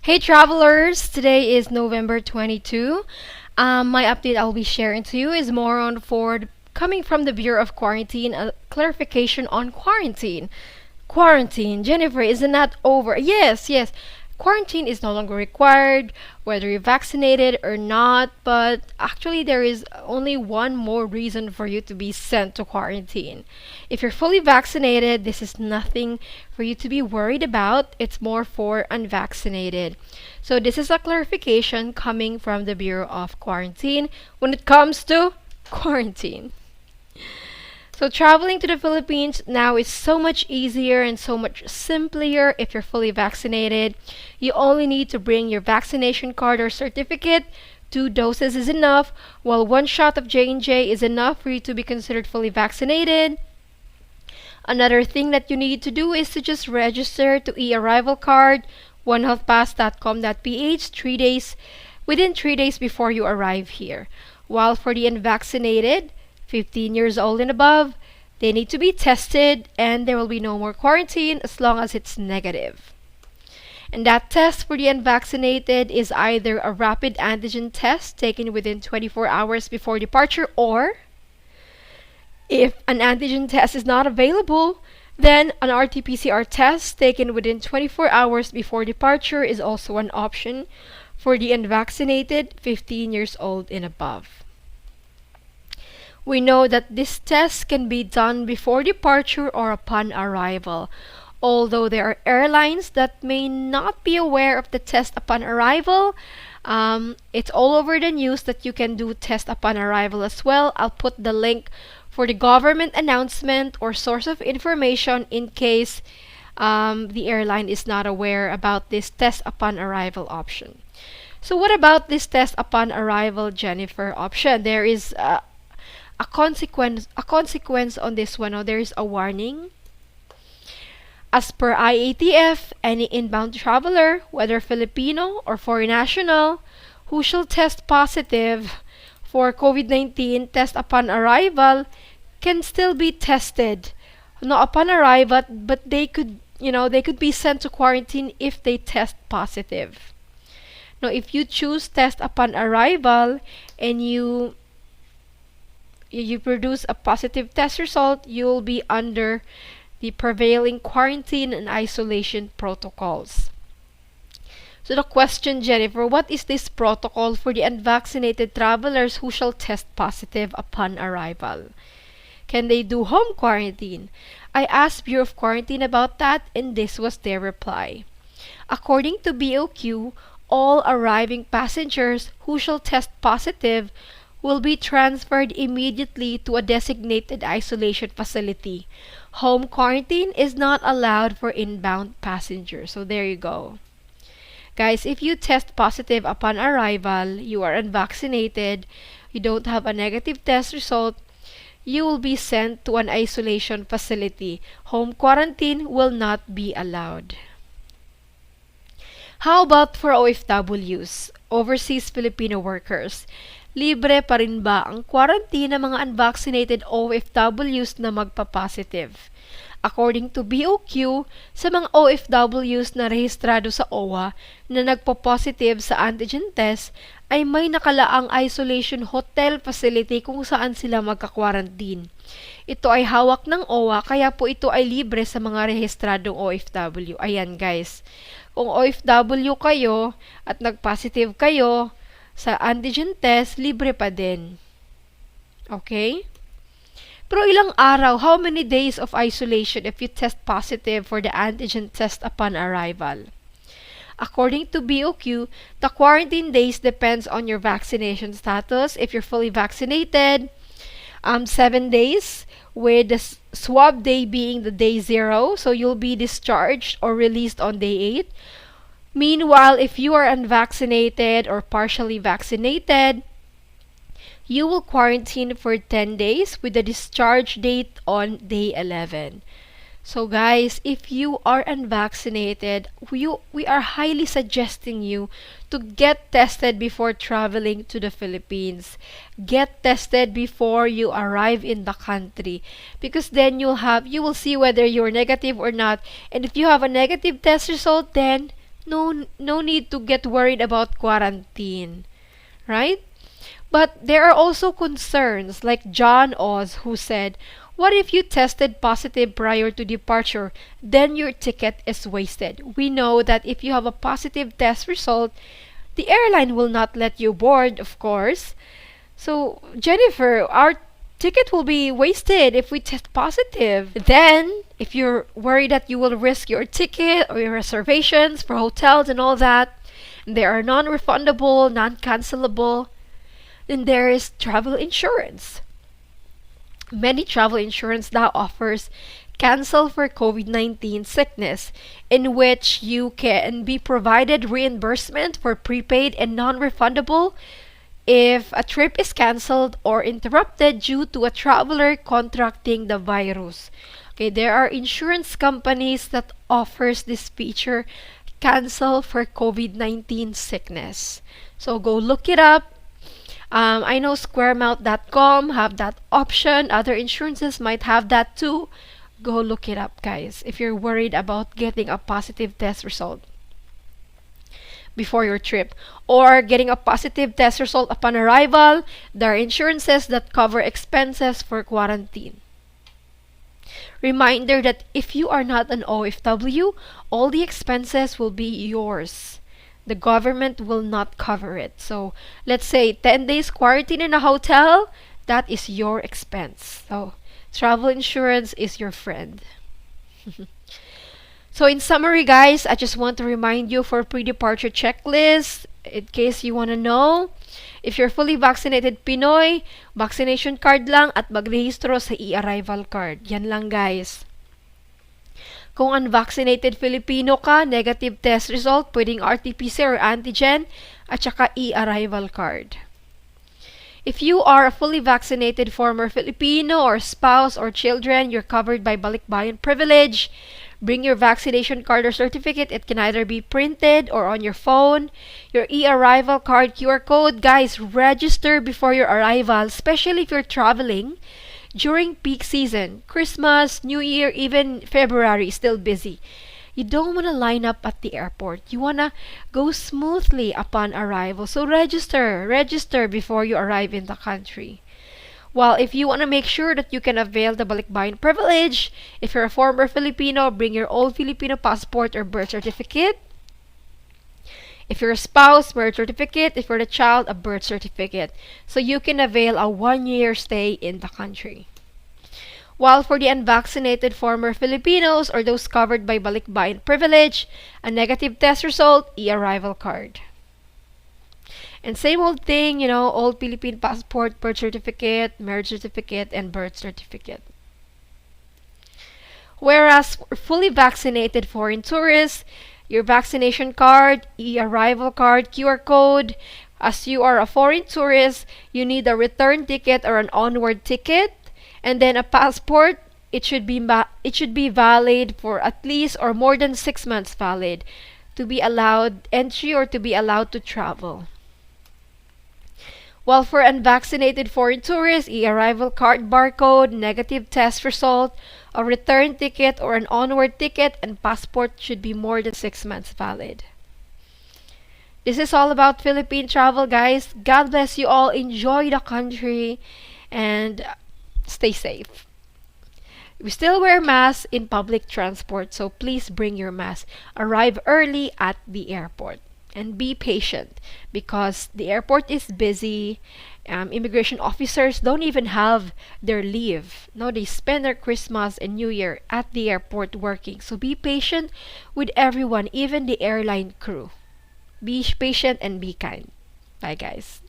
Hey travelers, today is November 22. My update I'll be sharing to you is more on Ford coming from the Bureau of Quarantine, a clarification on quarantine. Quarantine, Jennifer, isn't that over? Yes, yes. Quarantine is no longer required, whether you're vaccinated or not, but actually, there is only one more reason for you to be sent to quarantine. If you're fully vaccinated, this is nothing for you to be worried about. It's more for unvaccinated. So, this is a clarification coming from the Bureau of Quarantine when it comes to quarantine. So traveling to the Philippines now is so much easier and so much simpler if you're fully vaccinated. You only need to bring your vaccination card or certificate. 2 doses is enough, while one shot of J&J is enough for you to be considered fully vaccinated. Another thing that you need to do is to just register to e-arrival card, onehealthpass.com.ph 3 days within 3 days before you arrive here. While for the unvaccinated, 15 years old and above, they need to be tested and there will be no more quarantine as long as it's negative. And that test for the unvaccinated is either a rapid antigen test taken within 24 hours before departure, or if an antigen test is not available, then an RT-PCR test taken within 24 hours before departure is also an option for the unvaccinated 15 years old and above. We know that this test can be done before departure or upon arrival. Although there are airlines that may not be aware of the test upon arrival, it's all over the news that you can do test upon arrival as well. I'll put the link for the government announcement or source of information in case the airline is not aware about this test upon arrival option. So what about this test upon arrival, Jennifer, option? There is a consequence on this one. There is a warning. As per IATF, any inbound traveler, whether Filipino or foreign national, who shall test positive for COVID-19 test upon arrival can still be tested. Not upon arrival, but they could be sent to quarantine if they test positive. Now, if you choose test upon arrival and you produce a positive test result, you'll be under the prevailing quarantine and isolation protocols. So the question, Jennifer, what is this protocol for the unvaccinated travelers who shall test positive upon arrival? Can they do home quarantine? I asked Bureau of Quarantine about that, and this was their reply. According to BOQ, all arriving passengers who shall test positive will be transferred immediately to a designated isolation facility. Home quarantine is not allowed for inbound passengers. So there you go. Guys, if you test positive upon arrival, you are unvaccinated, you don't have a negative test result, you will be sent to an isolation facility. Home quarantine will not be allowed. How about for OFWs, overseas Filipino workers? Libre pa rin ba ang quarantine ng mga unvaccinated OFWs na magpa-positive? According to BOQ, sa mga OFWs na rehistrado sa OWA na nagpo-positive sa antigen test, ay may nakalaang isolation hotel facility kung saan sila magka-quarantine. Ito ay hawak ng OWA, kaya po ito ay libre sa mga rehistradong OFW. Ayan guys, kung OFW kayo at nag-positive kayo sa antigen test, libre pa din. Okay? Pero ilang araw, how many days of isolation if you test positive for the antigen test upon arrival? According to BOQ, the quarantine days depends on your vaccination status. If you're fully vaccinated, 7 days, with the swab day being the day 0, so you'll be discharged or released on day 8. Meanwhile, if you are unvaccinated or partially vaccinated, you will quarantine for 10 days with the discharge date on day 11. So guys, if you are unvaccinated, we are highly suggesting you to get tested before traveling to the Philippines. Get tested before you arrive in the country, because then you will see whether you're negative or not. And if you have a negative test result, then No need to get worried about quarantine, right? But there are also concerns like John Oz who said, what if you tested positive prior to departure? Then your ticket is wasted. We know that if you have a positive test result, the airline will not let you board, of course. So, Jennifer, our ticket will be wasted if we test positive. Then, if you're worried that you will risk your ticket or your reservations for hotels and all that, and they are non-refundable, non-cancelable, then there is travel insurance. Many travel insurance now offers cancel for COVID-19 sickness, in which you can be provided reimbursement for prepaid and non-refundable if a trip is canceled or interrupted due to a traveler contracting the virus. Okay, there are insurance companies that offers this feature, cancel for COVID-19 sickness. So go look it up. I know squaremount.com have that option. Other insurances might have that too. Go look it up, guys, if you're worried about getting a positive test result before your trip or getting a positive test result upon arrival. There are insurances that cover expenses for quarantine. Reminder that if you are not an OFW, all the expenses will be yours. The government will not cover it. So, let's say 10 days quarantine in a hotel, that is your expense. So, travel insurance is your friend. So, in summary, guys, I just want to remind you for pre-departure checklist, in case you want to know, if you're fully vaccinated Pinoy, vaccination card lang at magrehistro sa e-arrival card. Yan lang, guys. Kung unvaccinated Filipino ka, negative test result, pwedeng RT-PCR or antigen, at saka e-arrival card. If you are a fully vaccinated former Filipino or spouse or children, you're covered by balikbayan privilege. Bring your vaccination card or certificate. It can either be printed or on your phone. Your e-arrival card QR code. Guys, register before your arrival, especially if you're traveling during peak season. Christmas, New Year, even February, still busy. You don't want to line up at the airport. You want to go smoothly upon arrival. So register before you arrive in the country. Well, if you want to make sure that you can avail the balikbayan privilege, if you're a former Filipino, bring your old Filipino passport or birth certificate. If you're a spouse, birth certificate. If you're the child, a birth certificate. So you can avail a 1-year stay in the country. While for the unvaccinated former Filipinos or those covered by balikbayan privilege, a negative test result, e-arrival card. And same old thing, old Philippine passport, birth certificate, marriage certificate, and birth certificate. Whereas for fully vaccinated foreign tourists, your vaccination card, e-arrival card, QR code. As you are a foreign tourist, you need a return ticket or an onward ticket, and then a passport. It should be valid for at least or more than 6 months valid to be allowed entry or to be allowed to travel. While for unvaccinated foreign tourists, e-arrival card barcode, negative test result, a return ticket or an onward ticket, and passport should be more than 6 months valid. This is all about Philippine travel, guys. God bless you all. Enjoy the country and stay safe. We still wear masks in public transport, so please bring your mask. Arrive early at the airport. And be patient because the airport is busy. Immigration officers don't even have their leave. No, they spend their Christmas and New Year at the airport working. So be patient with everyone, even the airline crew. Be patient and be kind. Bye, guys.